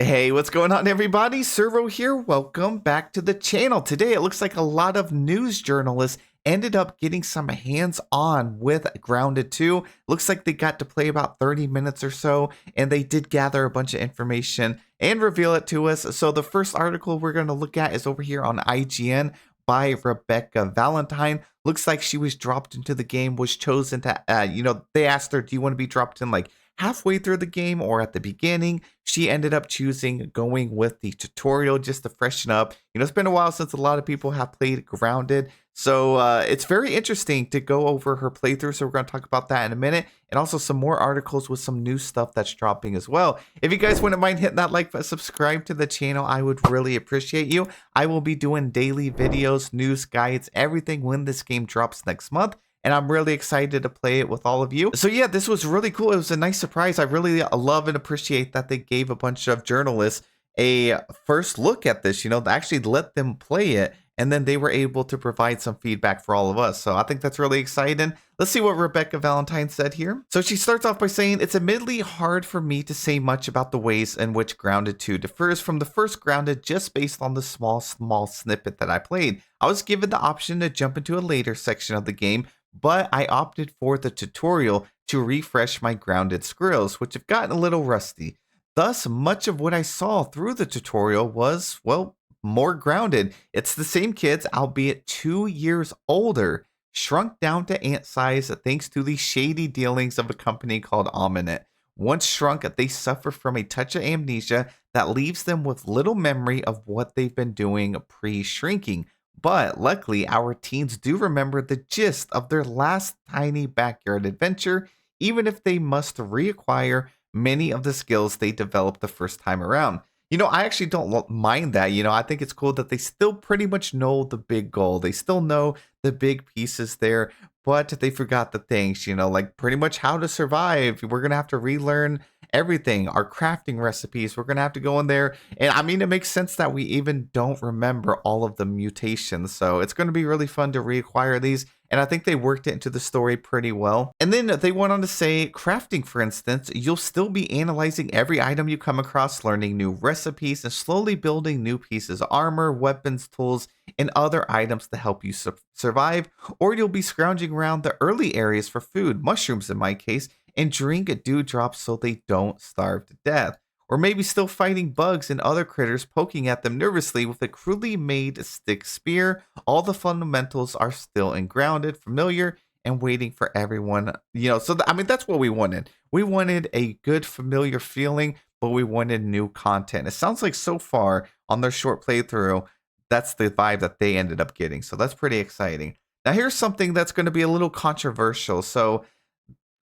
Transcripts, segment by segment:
Hey, what's going on, everybody? Servo here. Welcome back to the channel. Today, it looks like a lot of news journalists ended up getting some hands-on with Grounded 2. Looks like they got to play about 30 minutes or so, and they did gather a bunch of information and reveal it to us. So the first article we're going to look at is over here on IGN by Rebecca Valentine. Looks like she was dropped into the game, was chosen to, they asked her, do you want to be dropped in like halfway through the game or at the beginning? She ended up choosing going with the tutorial just to freshen up. It's been a while since a lot of people have played Grounded. So it's very interesting to go over her playthrough. So we're going to talk about that in a minute. And also some more articles with some new stuff that's dropping as well. If you guys wouldn't mind hitting that like button, subscribe to the channel, I would really appreciate you. I will be doing daily videos, news guides, everything when this game drops next month. And I'm really excited to play it with all of you. So yeah, this was really cool. It was a nice surprise. I really love and appreciate that they gave a bunch of journalists a first look at this, actually let them play it. And then they were able to provide some feedback for all of us. So I think that's really exciting. Let's see what Rebecca Valentine said here. So she starts off by saying, it's admittedly hard for me to say much about the ways in which Grounded 2 differs from the first Grounded just based on the small snippet that I played. I was given the option to jump into a later section of the game, but I opted for the tutorial to refresh my Grounded skills, which have gotten a little rusty. Thus, much of what I saw through the tutorial was, well, more Grounded. It's the same kids, albeit 2 years older, shrunk down to ant size thanks to the shady dealings of a company called Omni-tool. Once shrunk, they suffer from a touch of amnesia that leaves them with little memory of what they've been doing pre-shrinking. But luckily, our teens do remember the gist of their last tiny backyard adventure, even if they must reacquire many of the skills they developed the first time around. I actually don't mind that. I think it's cool that they still pretty much know the big goal. They still know the big pieces there, but they forgot the things, like pretty much how to survive. We're going to have to relearn everything, our crafting recipes. We're going to have to go in there. And I mean, it makes sense that we even don't remember all of the mutations. So it's going to be really fun to reacquire these. And I think they worked it into the story pretty well. And then they went on to say, crafting, for instance, you'll still be analyzing every item you come across, learning new recipes, and slowly building new pieces of armor, weapons, tools, and other items to help you survive. Or you'll be scrounging around the early areas for food, mushrooms in my case, and drink dewdrops so they don't starve to death. Or maybe still fighting bugs and other critters, poking at them nervously with a crudely made stick spear. All the fundamentals are still grounded, familiar, and waiting for everyone. I mean, that's what we wanted. We wanted a good, familiar feeling, but we wanted new content. It sounds like so far on their short playthrough, that's the vibe that they ended up getting. So that's pretty exciting. Now, here's something that's going to be a little controversial. So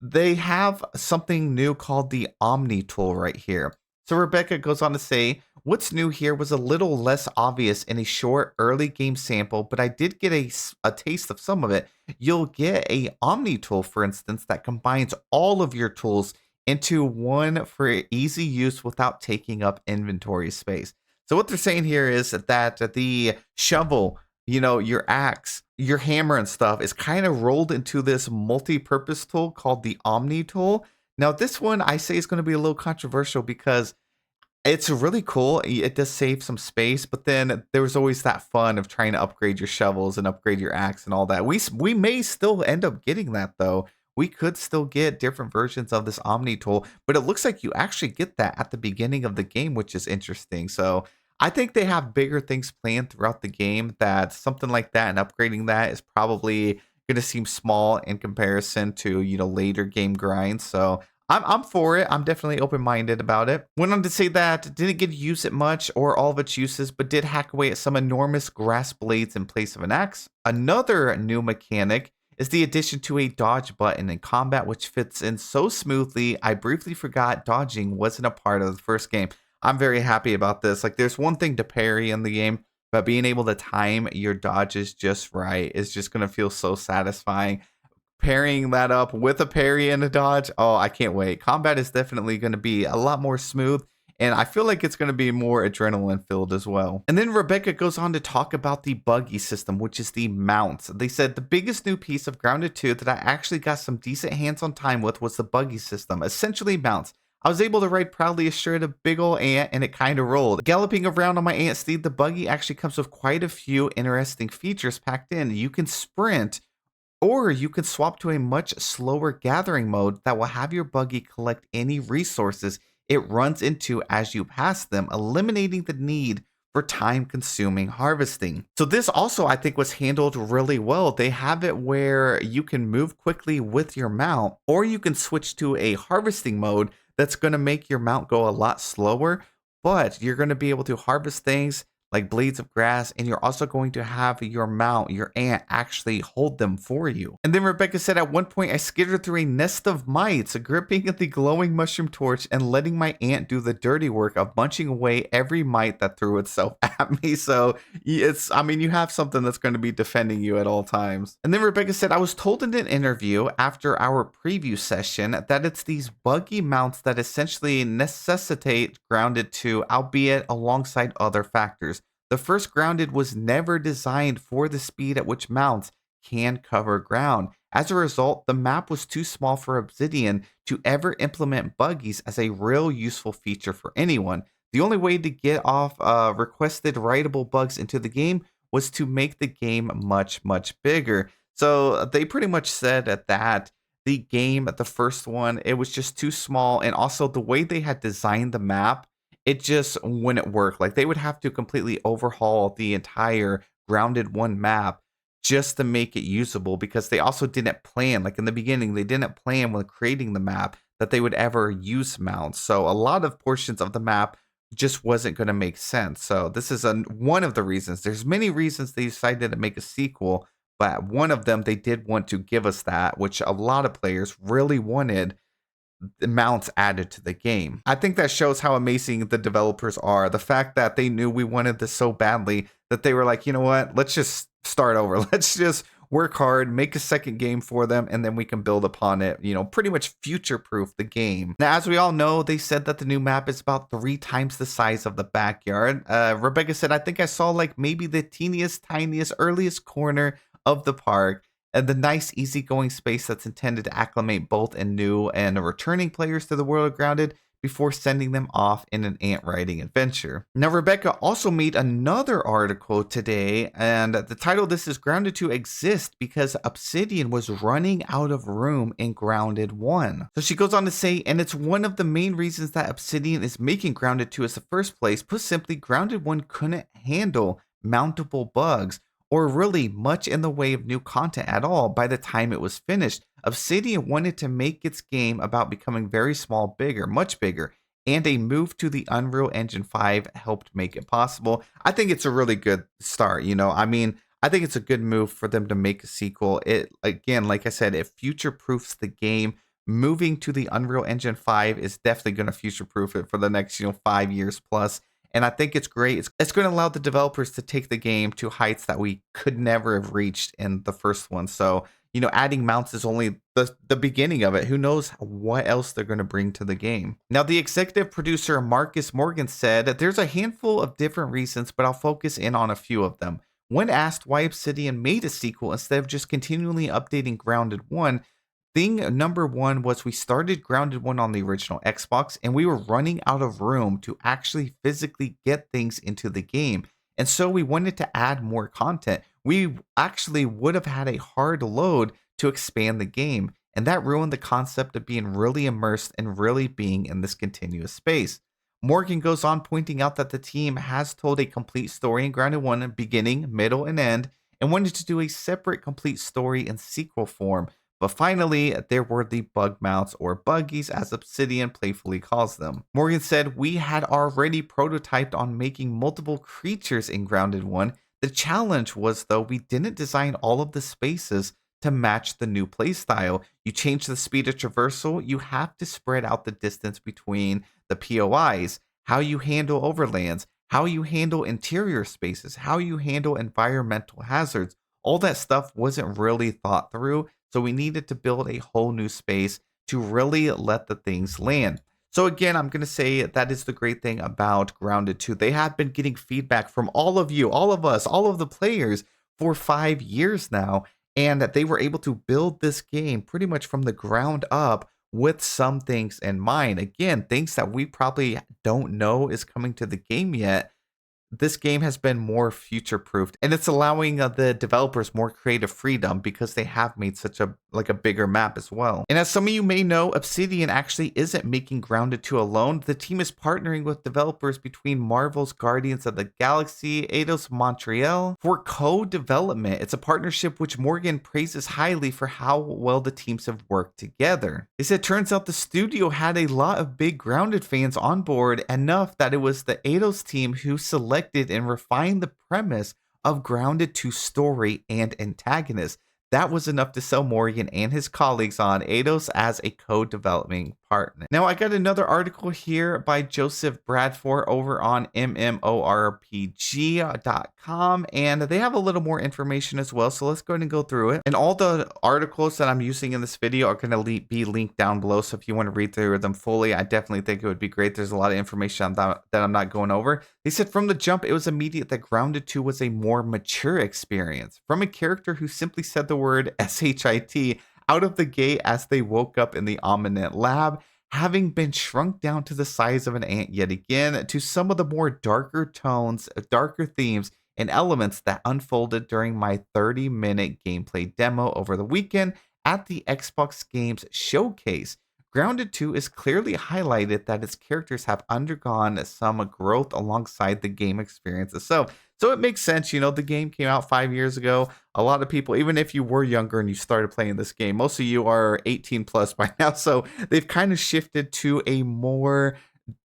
they have something new called the Omni-tool right here. So Rebecca goes on to say, what's new here was a little less obvious in a short early game sample, but I did get a taste of some of it. You'll get a Omni-tool, for instance, that combines all of your tools into one for easy use without taking up inventory space. So what they're saying here is that the shovel, your axe, your hammer and stuff is kind of rolled into this multi-purpose tool called the Omni-tool. Now, this one I say is going to be a little controversial because it's really cool. It does save some space, but then there was always that fun of trying to upgrade your shovels and upgrade your axe and all that. We may still end up getting that, though. We could still get different versions of this Omni-tool, but it looks like you actually get that at the beginning of the game, which is interesting. So I think they have bigger things planned throughout the game, that something like that and upgrading that is probably going to seem small in comparison to, later game grinds. So I'm for it. I'm definitely open-minded about it. Went on to say that didn't get to use it much or all of its uses, but did hack away at some enormous grass blades in place of an axe. Another new mechanic is the addition to a dodge button in combat, which fits in so smoothly, I briefly forgot dodging wasn't a part of the first game. I'm very happy about this. Like, there's one thing to parry in the game, but being able to time your dodges just right is just going to feel so satisfying. Pairing that up with a parry and a dodge, oh, I can't wait. Combat is definitely going to be a lot more smooth, and I feel like it's going to be more adrenaline filled as well. And then Rebecca goes on to talk about the buggy system, which is the mounts. They said the biggest new piece of Grounded 2 that I actually got some decent hands-on time with was the buggy system, essentially mounts. I was able to ride proudly astride a big ol' ant and it kinda rolled. Galloping around on my ant steed, the buggy actually comes with quite a few interesting features packed in. You can sprint, or you can swap to a much slower gathering mode that will have your buggy collect any resources it runs into as you pass them, eliminating the need for time consuming harvesting. So, this also I think was handled really well. They have it where you can move quickly with your mount, or you can switch to a harvesting mode that's going to make your mount go a lot slower, but you're going to be able to harvest things like blades of grass, and you're also going to have your mount, your ant, actually hold them for you. And then Rebecca said, at one point, I skittered through a nest of mites, gripping at the glowing mushroom torch and letting my ant do the dirty work of munching away every mite that threw itself at me. So I mean, you have something that's going to be defending you at all times. And then Rebecca said, I was told in an interview after our preview session that it's these buggy mounts that essentially necessitate Grounded 2, albeit alongside other factors. The first Grounded was never designed for the speed at which mounts can cover ground. As a result, the map was too small for Obsidian to ever implement buggies as a real useful feature for anyone. The only way to get off requested writable bugs into the game was to make the game much, much bigger. So they pretty much said at that the game, the first one, it was just too small. And also the way they had designed the map, it just wouldn't work. Like they would have to completely overhaul the entire Grounded 1 map just to make it usable, because they also didn't plan, like in the beginning, they didn't plan when creating the map that they would ever use mounts. So a lot of portions of the map just wasn't going to make sense. So this is one of the reasons. There's many reasons they decided to make a sequel, but one of them, they did want to give us that, which a lot of players really wanted, the mounts added to the game. I think that shows how amazing the developers are. The fact that they knew we wanted this so badly that they were like, you know what, let's just start over. Let's just work hard, make a second game for them, and then we can build upon it, you know, pretty much future-proof the game. Now, as we all know, they said that the new map is about 3 times the size of the backyard. Rebecca said, I think I saw like maybe the teeniest, tiniest, earliest corner of the park, and the nice, easygoing space that's intended to acclimate both and new and returning players to the world of Grounded before sending them off in an ant riding adventure. Now, Rebecca also made another article today, and the title of this is Grounded 2 exists because Obsidian was running out of room in Grounded 1. So she goes on to say, and it's one of the main reasons that Obsidian is making Grounded 2 as the first place. Put simply, Grounded 1 couldn't handle mountable bugs, or really much in the way of new content at all by the time it was finished. Obsidian wanted to make its game about becoming very small, bigger, much bigger, and a move to the Unreal Engine 5 helped make it possible. I think it's a really good start, you know. I mean, I think it's a good move for them to make a sequel. It, again, like I said, it future-proofs the game. Moving to the Unreal Engine 5 is definitely going to future-proof it for the next, 5 years plus. And I think it's great. It's going to allow the developers to take the game to heights that we could never have reached in the first one. So, adding mounts is only the beginning of it. Who knows what else they're going to bring to the game. Now, the executive producer, Marcus Morgan, said that there's a handful of different reasons, but I'll focus in on a few of them. When asked why Obsidian made a sequel instead of just continually updating Grounded 1, thing number one was we started Grounded 1 on the original Xbox, and we were running out of room to actually physically get things into the game. And so we wanted to add more content. We actually would have had a hard load to expand the game, and that ruined the concept of being really immersed and really being in this continuous space. Morgan goes on pointing out that the team has told a complete story in Grounded 1, beginning, middle, and end, and wanted to do a separate complete story in sequel form. But finally, there were the bug mounts, or buggies as Obsidian playfully calls them. Morgan said, we had already prototyped on making multiple creatures in Grounded 1. The challenge was, though, we didn't design all of the spaces to match the new playstyle. You change the speed of traversal, you have to spread out the distance between the POIs, how you handle overlands, how you handle interior spaces, how you handle environmental hazards. All that stuff wasn't really thought through. So we needed to build a whole new space to really let the things land. So again, I'm going to say that is the great thing about Grounded 2. They have been getting feedback from all of you, all of us, all of the players for 5 years now. And that they were able to build this game pretty much from the ground up with some things in mind. Again, things that we probably don't know is coming to the game yet. This game has been more future proofed, and it's allowing the developers more creative freedom because they have made such a bigger map as well. And as some of you may know, Obsidian actually isn't making Grounded 2 alone. The team is partnering with developers between Marvel's Guardians of the Galaxy, Eidos Montreal for co-development. It's a partnership which Morgan praises highly for how well the teams have worked together. He said, turns out the studio had a lot of big Grounded fans on board, enough that it was the Eidos team who selected and refined the premise of Grounded 2 story and antagonist. That was enough to sell Morgan and his colleagues on Eidos as a co-developing partner. Now, I got another article here by Joseph Bradford over on MMORPG.com, and they have a little more information as well, so let's go ahead and go through it. And all the articles that I'm using in this video are going to be linked down below, so if you want to read through them fully, I definitely think it would be great. There's a lot of information that I'm not going over. They said from the jump, it was immediate that Grounded 2 was a more mature experience. From a character who simply said the word SHIT out of the gate as they woke up in the Omni-tool lab, having been shrunk down to the size of an ant yet again, to some of the more darker tones, darker themes, and elements that unfolded during my 30-minute gameplay demo over the weekend at the Xbox Games Showcase. Grounded 2 is clearly highlighted that its characters have undergone some growth alongside the game experience itself. So it makes sense, the game came out 5 years ago. A lot of people, even if you were younger and you started playing this game, most of you are 18 plus by now. So they've kind of shifted to a more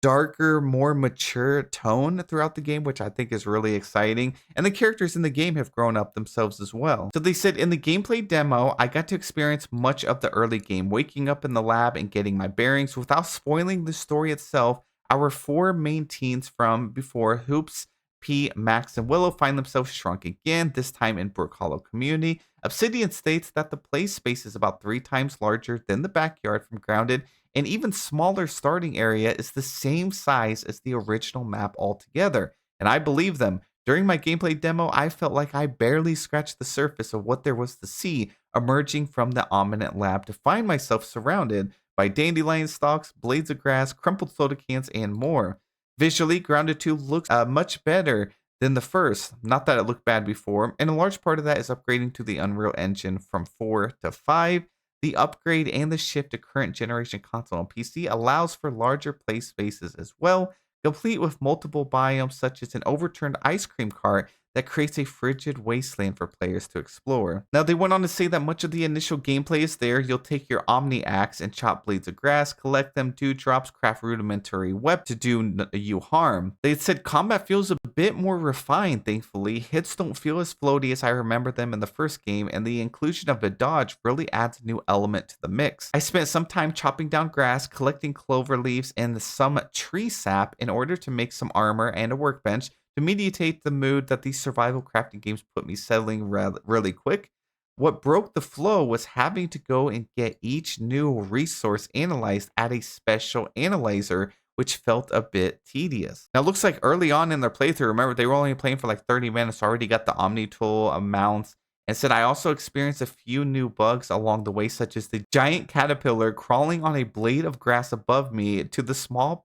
darker, more mature tone throughout the game, which I think is really exciting. And the characters in the game have grown up themselves as well. So they said in the gameplay demo, I got to experience much of the early game, waking up in the lab and getting my bearings without spoiling the story itself. Our 4 main teens from before, Hoops, P, Max, and Willow, find themselves shrunk again, this time in Brook Hollow Community. Obsidian states that the play space is about 3 times larger than the backyard from Grounded, and even smaller starting area is the same size as the original map altogether. And I believe them. During my gameplay demo, I felt like I barely scratched the surface of what there was to see emerging from the Omni-tool lab, to find myself surrounded by dandelion stalks, blades of grass, crumpled soda cans, and more. Visually, Grounded 2 looks much better than the first. Not that it looked bad before, and a large part of that is upgrading to the Unreal Engine from 4 to 5. The upgrade and the shift to current generation console and PC allows for larger play spaces as well, complete with multiple biomes such as an overturned ice cream cart that creates a frigid wasteland for players to explore. Now, they went on to say that much of the initial gameplay is there. You'll take your Omni Axe and chop blades of grass, collect them, dewdrops, craft rudimentary web to do you harm. They said combat feels a bit more refined, thankfully. Hits don't feel as floaty as I remember them in the first game, and the inclusion of a dodge really adds a new element to the mix. I spent some time chopping down grass, collecting clover leaves, and some tree sap in order to make some armor and a workbench to mediate the mood that these survival crafting games put me settling really quick. What broke the flow was having to go and get each new resource analyzed at a special analyzer, which felt a bit tedious. Now, it looks like early on in their playthrough, remember, they were only playing for like 30 minutes, already got the Omni-tool amounts, and said, I also experienced a few new bugs along the way, such as the giant caterpillar crawling on a blade of grass above me to the small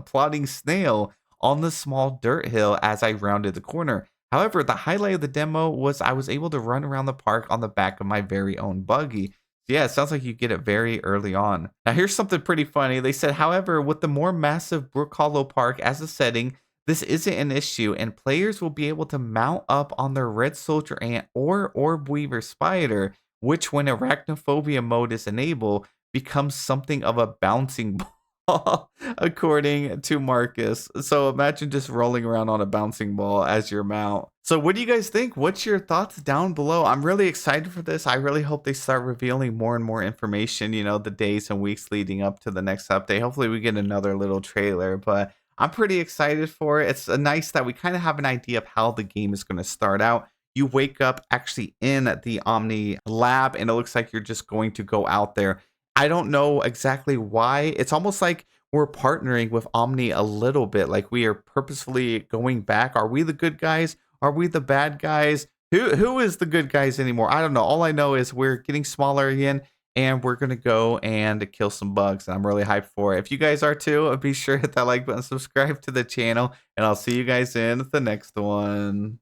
plodding snail on the small dirt hill as I rounded the corner. However, the highlight of the demo was I was able to run around the park on the back of my very own buggy. So yeah, it sounds like you get it very early on. Now here's something pretty funny. They said, however, with the more massive Brook Hollow Park as a setting, this isn't an issue, and players will be able to mount up on their red soldier ant or orb weaver spider, which when Arachnophobia Mode is enabled, becomes something of a bouncing ball. According to Marcus. So imagine just rolling around on a bouncing ball as your mount. So what do you guys think? What's your thoughts down below? I'm really excited for this. I really hope they start revealing more and more information, the days and weeks leading up to the next update. Hopefully we get another little trailer, but I'm pretty excited for it. It's nice that we kind of have an idea of how the game is going to start out. You wake up actually in the Omni lab, and it looks like you're just going to go out there. I don't know exactly why. It's almost like we're partnering with Omni a little bit. Like we are purposefully going back. Are we the good guys? Are we the bad guys? Who is the good guys anymore? I don't know. All I know is we're getting smaller again. and we're going to go and kill some bugs. And I'm really hyped for it. If you guys are too, be sure to hit that like button, subscribe to the channel, and I'll see you guys in the next one.